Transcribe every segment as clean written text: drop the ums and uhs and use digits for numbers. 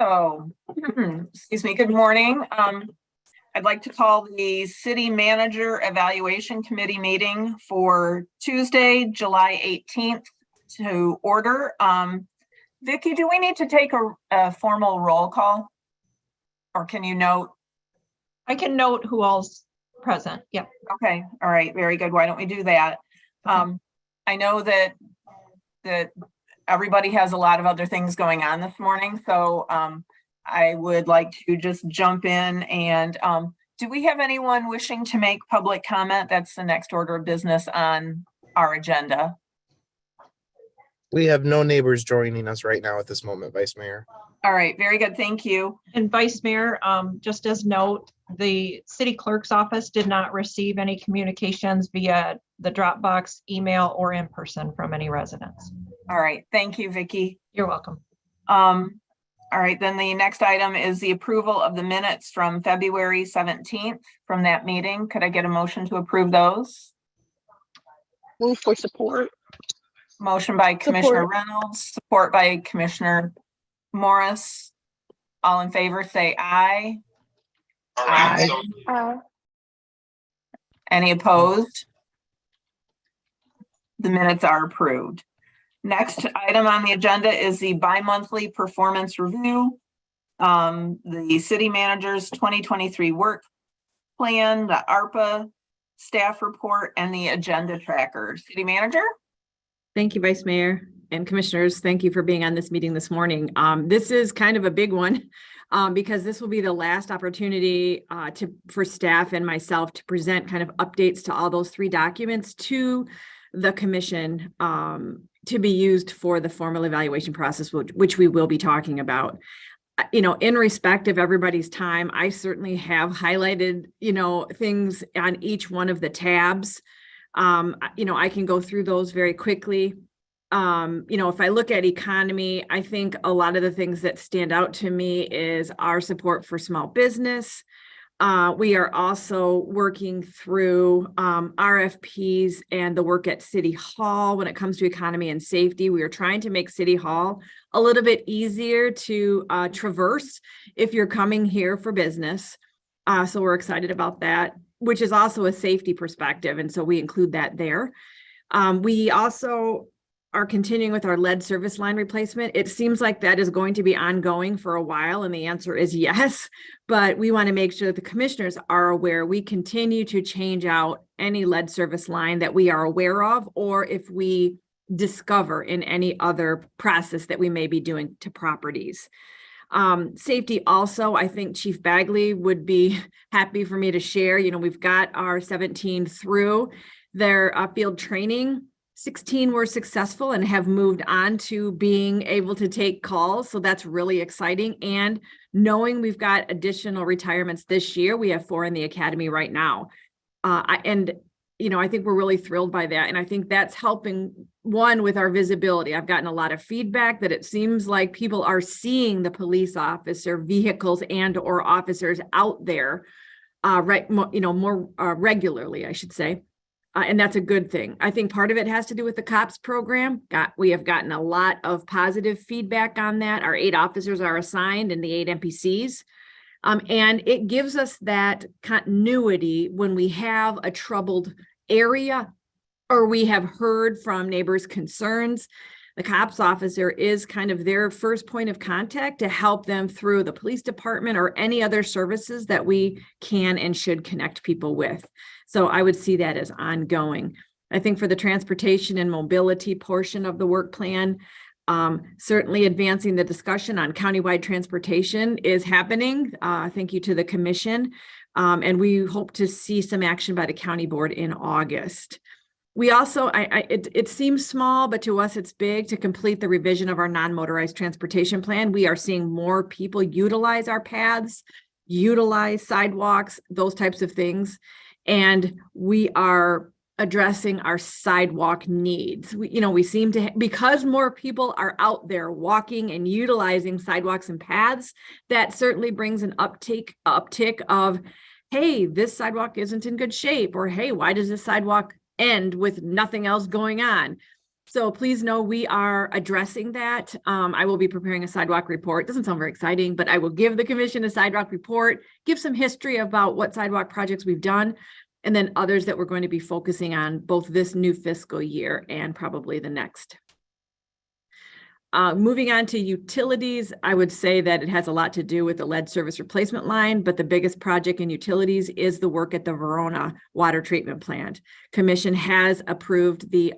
So, excuse me, good morning. I'd like to call the City Manager Evaluation Committee meeting for Tuesday, July 18th to order. Vicki, do we need to take a formal roll call? Or can you note? I can note who all's present. Yep. Okay, all right, very good. Why don't we do that? I know that everybody has a lot of other things going on this morning, so I would like to just jump in and do we have anyone wishing to make public comment? That's the next order of business on our agenda. We have no neighbors joining us right now at this moment, Vice Mayor. All right, very good. Thank you. And Vice Mayor, just as note, the city clerk's office did not receive any communications via the Dropbox, email, or in person from any residents. All right, thank you, Vicki. You're welcome. All right, then the next item is the approval of the minutes from February 17th from that meeting. Could I get a motion to approve those? Move for support. Motion by Commissioner Reynolds, support by Commissioner Morris. All in favor, say aye. Aye. Any opposed? The minutes are approved. Next item on the agenda is the bi-monthly performance review. The city manager's 2023 work plan, the ARPA staff report, and the agenda tracker. City manager? Thank you, Vice Mayor and Commissioners. Thank you for being on this meeting this morning. This is kind of a big one because this will be the last opportunity for staff and myself to present kind of updates to all those three documents to the commission to be used for the formal evaluation process, which we will be talking about. You know, in respect of everybody's time, I certainly have highlighted, things on each one of the tabs. I can go through those very quickly. If I look at economy, I think a lot of the things that stand out to me is our support for small business. We are also working through RFPs and the work at City Hall when it comes to economy and safety. We are trying to make City Hall a little bit easier to traverse if you're coming here for business. So we're excited about that, which is also a safety perspective. And so we include that there. We also are continuing with our lead service line replacement. It seems like that is going to be ongoing for a while, and the answer is yes, but we want to make sure that the commissioners are aware we continue to change out any lead service line that we are aware of, or if we discover in any other process that we may be doing to properties. Safety also, I think Chief Bagley would be happy for me to share. We've got our 17 through their field training. 16 were successful and have moved on to being able to take calls. So that's really exciting. And knowing we've got additional retirements this year, we have 4 in the academy right now. I think we're really thrilled by that. And I think that's helping, one, with our visibility. I've gotten a lot of feedback that it seems like people are seeing the police officer vehicles and or officers out there, more regularly, I should say. And that's a good thing. I think part of it has to do with the COPS program. We have gotten a lot of positive feedback on that. Our 8 officers are assigned and the 8 NPCs. And it gives us that continuity when we have a troubled area or we have heard from neighbors' concerns. The COPS officer is kind of their first point of contact to help them through the police department or any other services that we can and should connect people with. So I would see that as ongoing. I think for the transportation and mobility portion of the work plan, certainly advancing the discussion on countywide transportation is happening. Thank you to the commission. And we hope to see some action by the county board in August. We also, it seems small, but to us it's big to complete the revision of our non-motorized transportation plan. We are seeing more people utilize our paths, utilize sidewalks, those types of things. And we are addressing our sidewalk needs. We seem to, because more people are out there walking and utilizing sidewalks and paths, that certainly brings an uptick of, hey, this sidewalk isn't in good shape, or hey, why does this sidewalk end with nothing else going on? So please know we are addressing that. I will be preparing a sidewalk report. Doesn't sound very exciting, but I will give the commission a sidewalk report, give some history about what sidewalk projects we've done, and then others that we're going to be focusing on both this new fiscal year and probably the next. Moving on to utilities, I would say that it has a lot to do with the lead service replacement line, but the biggest project in utilities is the work at the Verona water treatment plant. Commission has approved the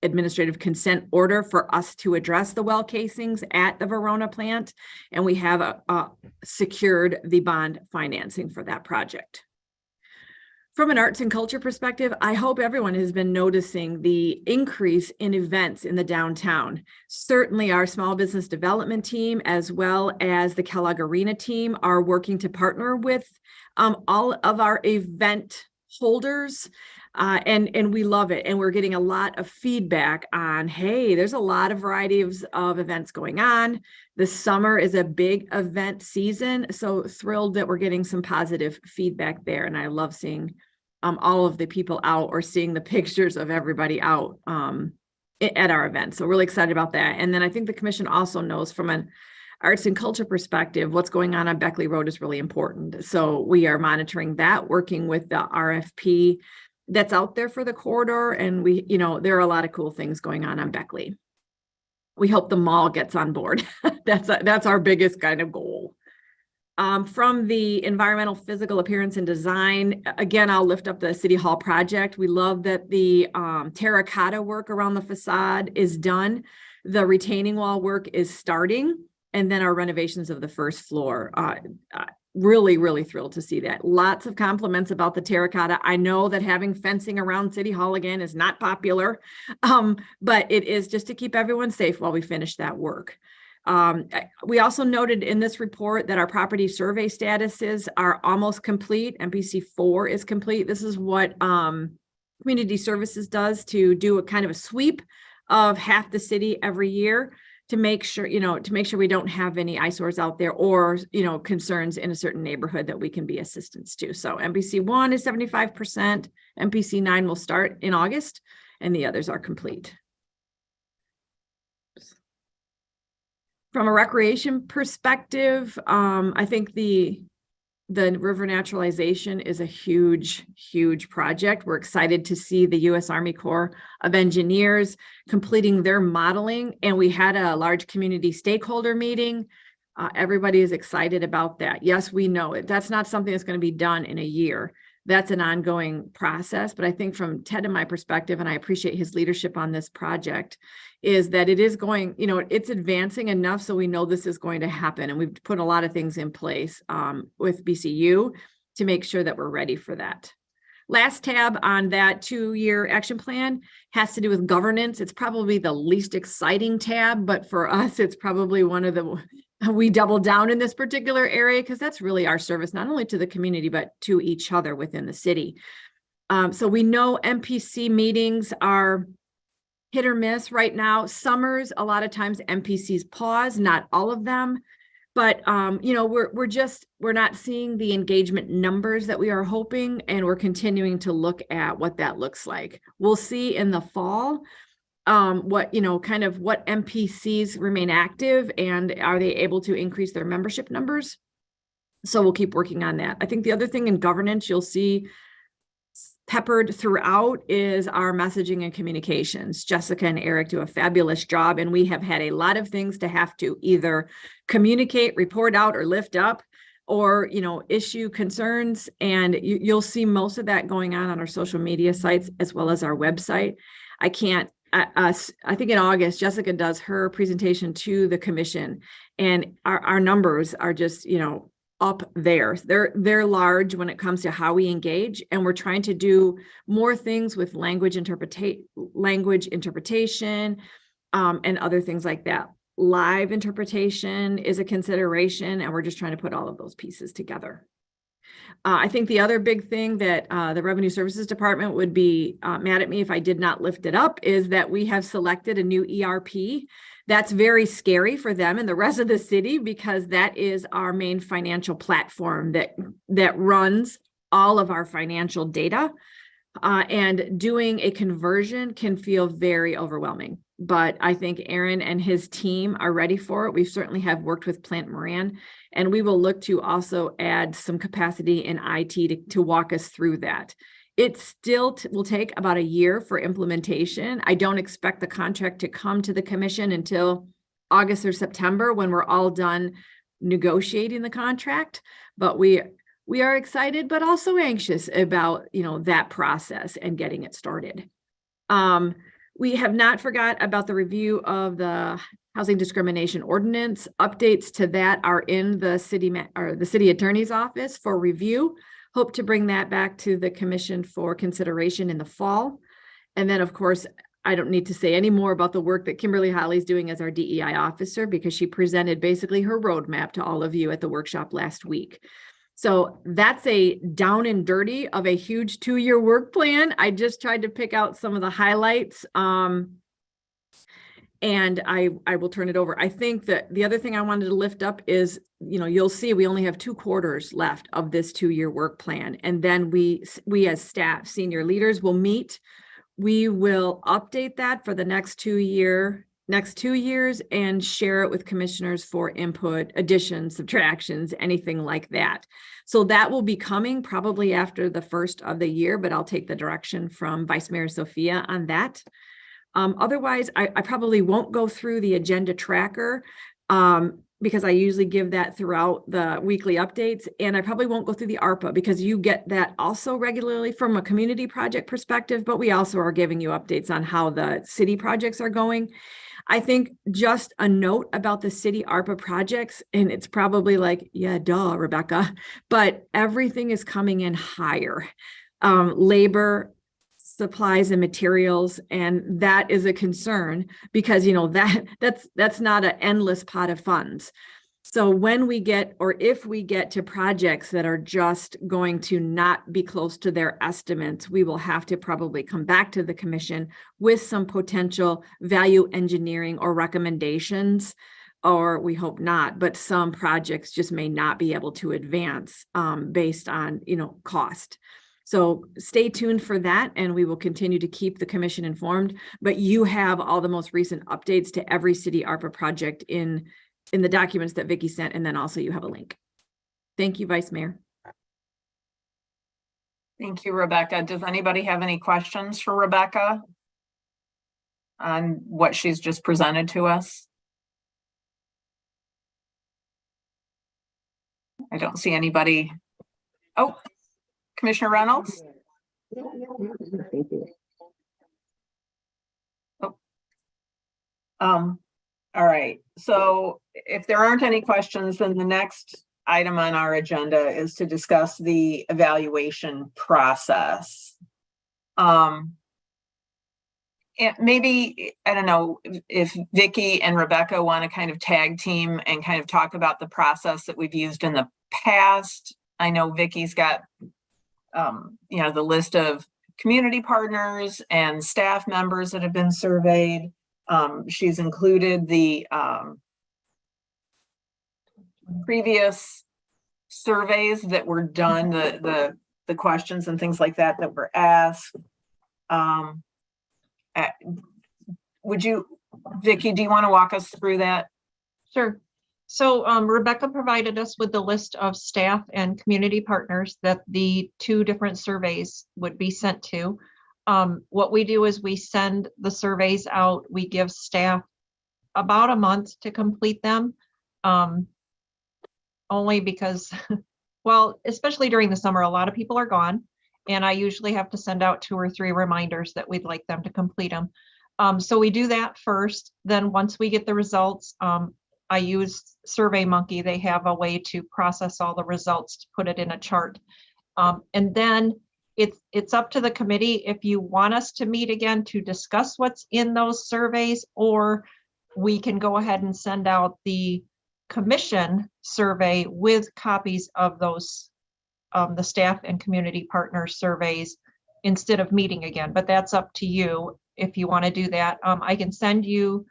administrative consent order for us to address the well casings at the Verona plant, and we have secured the bond financing for that project. From an arts and culture perspective, I hope everyone has been noticing the increase in events in the downtown. Certainly our small business development team, as well as the Kellogg Arena team, are working to partner with all of our event holders. And we love it. And we're getting a lot of feedback on, hey, there's a lot of varieties of events going on. The summer is a big event season. So thrilled that we're getting some positive feedback there. And I love seeing all of the people out or seeing the pictures of everybody out at our event. So really excited about that. And then I think the commission also knows from an arts and culture perspective, what's going on Beckley Road is really important. So we are monitoring that, working with the RFP that's out there for the corridor. And we, there are a lot of cool things going on Beckley. We hope the mall gets on board. That's our biggest kind of goal. From the environmental, physical appearance and design, again, I'll lift up the City Hall project. We love that the terracotta work around the facade is done. The retaining wall work is starting. And then our renovations of the first floor. Really, really thrilled to see that. Lots of compliments about the terracotta. I know that having fencing around City Hall again is not popular, but it is just to keep everyone safe while we finish that work. We also noted in this report that our property survey statuses are almost complete. MPC 4 is complete. This is what Community Services does to do a kind of a sweep of half the city every year to make sure, we don't have any eyesores out there or, concerns in a certain neighborhood that we can be assistance to. So MPC 1 is 75%, MPC 9 will start in August, and the others are complete. From a recreation perspective, I think the river naturalization is a huge, huge project. We're excited to see the U.S. Army Corps of Engineers completing their modeling, and we had a large community stakeholder meeting. Everybody is excited about that. Yes, we know it. That's not something that's going to be done in a year. That's an ongoing process. But I think from Ted and my perspective, and I appreciate his leadership on this project, is that it is going, it's advancing enough so we know this is going to happen. And we've put a lot of things in place with BCU to make sure that we're ready for that. Last tab on that 2-year action plan has to do with governance. It's probably the least exciting tab, but for us, it's probably one of the, we double down in this particular area because that's really our service, not only to the community, but to each other within the city. So we know MPC meetings are hit or miss right now. Summers, a lot of times MPCs pause, not all of them, but we're not seeing the engagement numbers that we are hoping, and we're continuing to look at what that looks like. We'll see in the fall what MPCs remain active and are they able to increase their membership numbers. So we'll keep working on that. I think the other thing in governance you'll see peppered throughout is our messaging and communications. Jessica and Eric do a fabulous job, and we have had a lot of things to have to either communicate, report out, or lift up, or issue concerns. And you'll see most of that going on our social media sites as well as our website. I think in August, Jessica does her presentation to the commission, and our numbers are just up there. They're large when it comes to how we engage, and we're trying to do more things with language interpretation and other things like that. Live interpretation is a consideration, and we're just trying to put all of those pieces together. I think the other big thing that the Revenue Services Department would be mad at me if I did not lift it up is that we have selected a new ERP. That's very scary for them and the rest of the city because that is our main financial platform that runs all of our financial data. And doing a conversion can feel very overwhelming, but I think Aaron and his team are ready for it. We certainly have worked with Plant Moran, and we will look to also add some capacity in IT to walk us through that. It still will take about a year for implementation. I don't expect the contract to come to the commission until August or September, when we're all done negotiating the contract, but we are excited, but also anxious about, that process and getting it started. We have not forgot about the review of the housing discrimination ordinance. Updates to that are in the city attorney's office for review. Hope to bring that back to the commission for consideration in the fall. And then, of course, I don't need to say any more about the work that Kimberly Holly's doing as our DEI officer, because she presented basically her roadmap to all of you at the workshop last week. So that's a down and dirty of a huge 2-year work plan. I just tried to pick out some of the highlights. And I will turn it over. I think that the other thing I wanted to lift up is, you'll see we only have 2 quarters left of this 2-year work plan. And then we as staff, senior leaders, will meet. We will update that for the next 2 years and share it with commissioners for input, additions, subtractions, anything like that. So that will be coming probably after the first of the year, but I'll take the direction from Vice Mayor Sophia on that. Otherwise, I probably won't go through the agenda tracker because I usually give that throughout the weekly updates. And I probably won't go through the ARPA because you get that also regularly from a community project perspective, but we also are giving you updates on how the city projects are going. I think just a note about the city ARPA projects, and it's probably like, yeah, duh, Rebecca, but everything is coming in higher. Labor, supplies and materials, and that is a concern because that's not an endless pot of funds. So when we get, or if we get to projects that are just going to not be close to their estimates, we will have to probably come back to the commission with some potential value engineering or recommendations, or we hope not, but some projects just may not be able to advance based on, cost. So stay tuned for that, and we will continue to keep the commission informed, but you have all the most recent updates to every city ARPA project in the documents that Vicki sent, and then also you have a link. Thank you, Vice Mayor. Thank you, Rebecca. Does anybody have any questions for Rebecca on what she's just presented to us? I don't see anybody. Oh, Commissioner Reynolds? Oh. All right. So if there aren't any questions, then the next item on our agenda is to discuss the evaluation process. And maybe, I don't know if Vicki and Rebecca want to kind of tag team and kind of talk about the process that we've used in the past. I know Vicki's got the list of community partners and staff members that have been surveyed. She's included the previous surveys that were done, the questions and things like that were asked. Vicki, do you want to walk us through that? Sure. So Rebecca provided us with the list of staff and community partners that the 2 different surveys would be sent to. What we do is we send the surveys out. We give staff about a month to complete them, only because, well, especially during the summer, a lot of people are gone, and I usually have to send out 2 or 3 reminders that we'd like them to complete them. So we do that first. Then once we get the results, I use SurveyMonkey. They have a way to process all the results to put it in a chart. And then it's up to the committee if you want us to meet again to discuss what's in those surveys, or we can go ahead and send out the commission survey with copies of those, the staff and community partner surveys instead of meeting again. But that's up to you if you want to do that. I can send you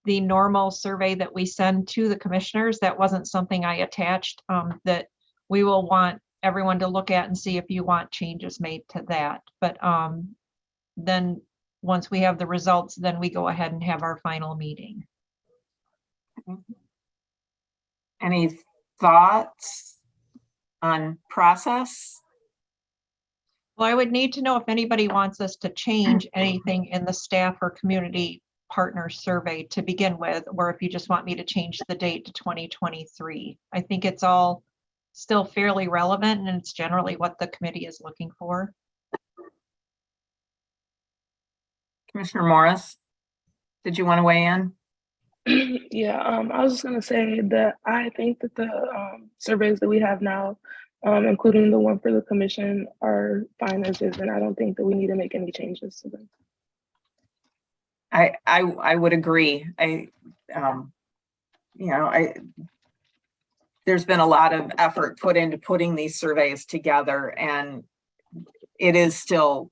the normal survey that we send to the commissioners. That wasn't something I attached, that we will want everyone to look at and see if you want changes made to that. But then, once we have the results, then we go ahead and have our final meeting. Any thoughts on process? Well, I would need to know if anybody wants us to change anything in the staff or community partner survey to begin with, or if you just want me to change the date to 2023. I think it's all still fairly relevant, and it's generally what the committee is looking for. Commissioner Morris, did you want to weigh in? Yeah, I was just gonna say that I think that the surveys that we have now, including the one for the commission, are fine as is, and I don't think that we need to make any changes to them. I would agree. There's been a lot of effort put into putting these surveys together, and it is still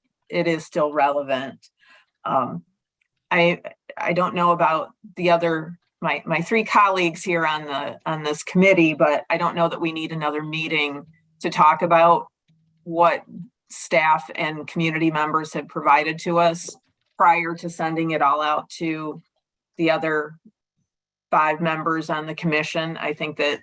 relevant. I don't know about the other, my three colleagues here on this committee, but I don't know that we need another meeting to talk about what staff and community members had provided to us prior to sending it all out to the other 5 members on the commission. I think that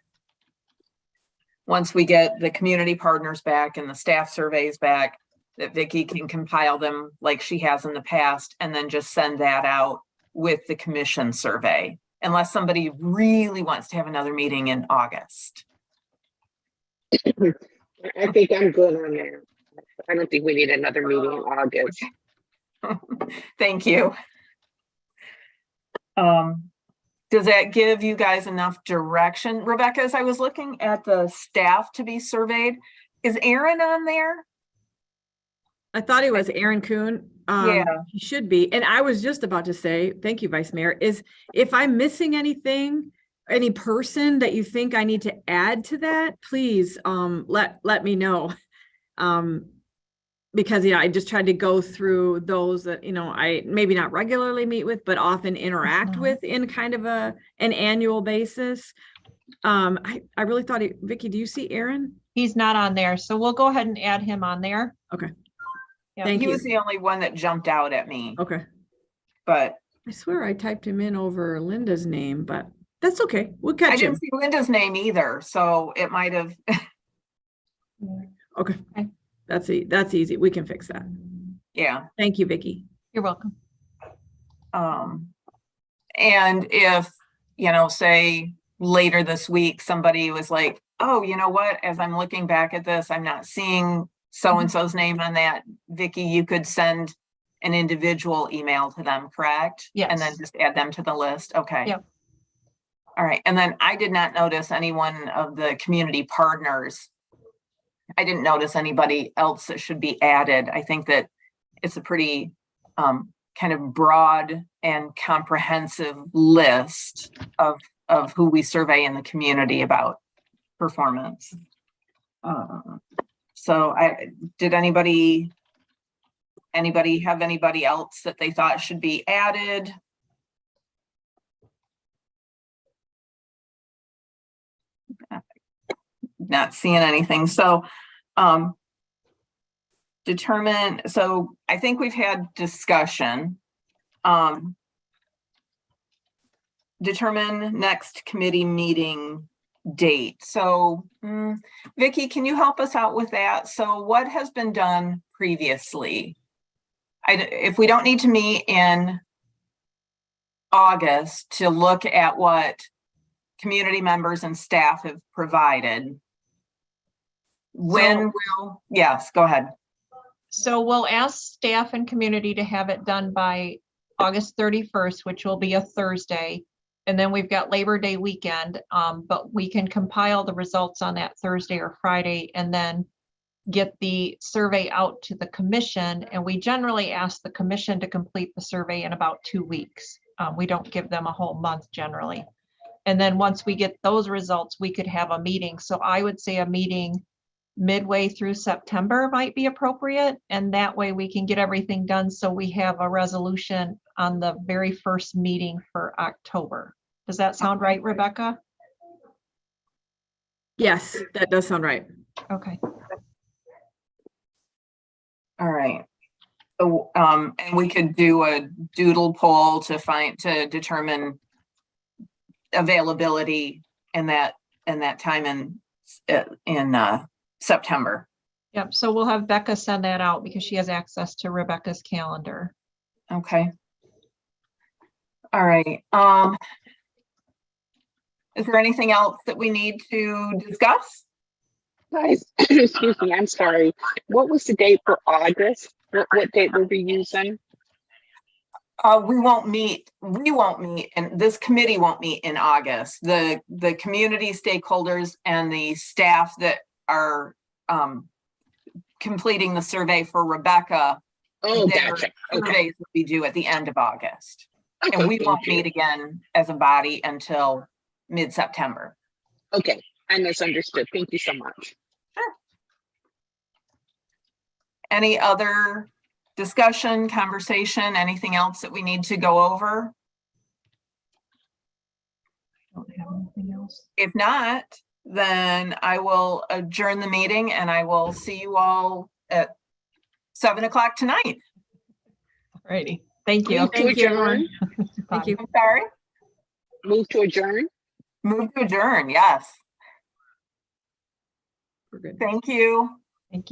once we get the community partners back and the staff surveys back, that Vicki can compile them like she has in the past, and then just send that out with the commission survey, unless somebody really wants to have another meeting in August. I think I'm good on that. I don't think we need another meeting in August. Thank you. Does that give you guys enough direction? Rebecca, as I was looking at the staff to be surveyed, is Aaron on there? I thought he was Aaron Kuhn. Yeah. He should be. And I was just about to say, thank you, Vice Mayor, is if I'm missing anything, any person that you think I need to add to that, please let me know. Because I just tried to go through those that, I maybe not regularly meet with, but often interact with in kind of an annual basis. I really thought, Vicki, do you see Aaron? He's not on there, so we'll go ahead and add him on there. Okay. Yeah. Thank He you. was the only one that jumped out at me, Okay. but I swear I typed him in over Linda's name, but that's okay. We'll I catch him. didn't see Linda's name either, so it might have. Okay. Okay. That's easy. We can fix that. Yeah. Thank you, Vicki. You're welcome. And if, say later this week, somebody was like, oh, you know what, as I'm looking back at this, I'm not seeing so-and-so's name on that. Vicki, you could send an individual email to them, correct? And then Yes. just add them to the list. Okay. Yep. All right. And then I did not notice anyone of the community partners. I didn't notice anybody else that should be added. I think that it's a pretty kind of broad and comprehensive list of who we survey in the community about performance. So did anybody have anybody else that they thought should be added? Not seeing anything. So so I think we've had discussion. Determine next committee meeting date. So Vicki, can you help us out with that? So what has been done previously? If we don't need to meet in August to look at what community members and staff have provided, yes, go ahead. So we'll ask staff and community to have it done by August 31st, which will be a Thursday. And then we've got Labor Day weekend, but we can compile the results on that Thursday or Friday and then get the survey out to the commission. And we generally ask the commission to complete the survey in about 2 weeks. We don't give them a whole month generally. And then once we get those results, we could have a meeting. So I would say a meeting midway through September might be appropriate. And that way we can get everything done. So we have a resolution on the very first meeting for October. Does that sound right, Rebecca? Yes, that does sound right. Okay. All right. So, and we could do a doodle poll to determine availability in that time in September. Yep. So we'll have Becca send that out because she has access to Rebecca's calendar. Okay. All right. Is there anything else that we need to discuss? Guys, excuse me, I'm sorry. What was the date for August? What date were we using? We won't meet, and this committee won't meet in August. The community stakeholders and the staff that are completing the survey for Rebecca, Oh, their gotcha. Okay. surveys will be due at the end of August. Okay, And we thank won't you. meet again as a body until mid-September. Okay, I misunderstood. Thank you so much. Any other discussion, conversation, anything else that we need to go over? Don't have anything else. If not, then I will adjourn the meeting and I will see you all at 7 o'clock tonight. Alrighty. Thank you. Move to Thank you, everyone. adjourn. Thank you. I'm sorry. Move to adjourn. Move to adjourn. Yes. We're good. Thank you. Thank you.